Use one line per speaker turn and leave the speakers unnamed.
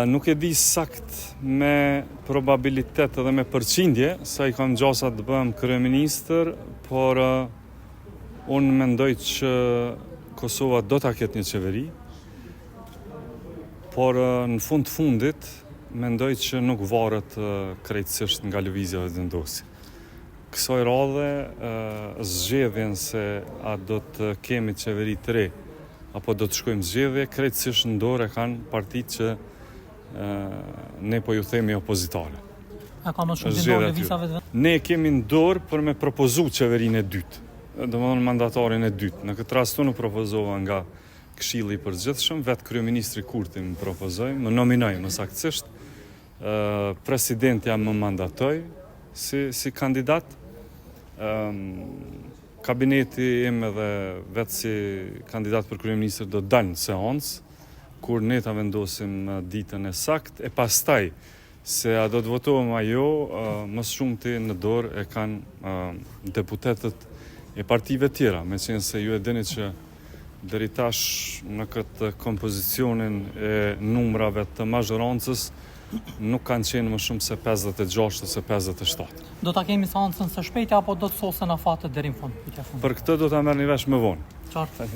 Nuk e di sakt me probabilitet edhe me përqindje sa I kam gjasa të bëhem kryeministër, por unë mendoj që Kosova do ta ketë një qeveri, por në fundit mendoj që nuk varet krejtësisht nga lëvizja vendosje. Kësaj radhe zgjedhjen se a do të kemi qeveri të re apo do të shkojmë zgjedhje, krejtësisht në dorë kanë partitë që ne po ju themi opozitare.
A ka më shumë të ndorë lëvizave të
Ne kemi në dorë për me propozu qeverinë e dytë, domethënë mandatarin e dytë. Në këtë rast unë propozova nga Këshilli I Përgjithshëm, vetë kryeministri Kurti më propozoi, më nominoi më saktësisht, presidentja më mandatoi si kandidat. Kabineti im edhe vetë si kandidat për kryeministër do dalë në seancë, kur ne ta vendosim ditën e saktë, e pastaj se a do të votojmë ajo, më shumti në dorë e kanë deputetët e partive tjera, meqenëse se ju e dini që deri tash në këtë kompozicionin e numrave të mazhorancës nuk kanë qenë më shumë se 56 ose 57.
Do ta kemi seancën së shpejti apo do të sosen afatet deri në fund?
Për këtë do ta merrni vesh më vonë.
Qartë.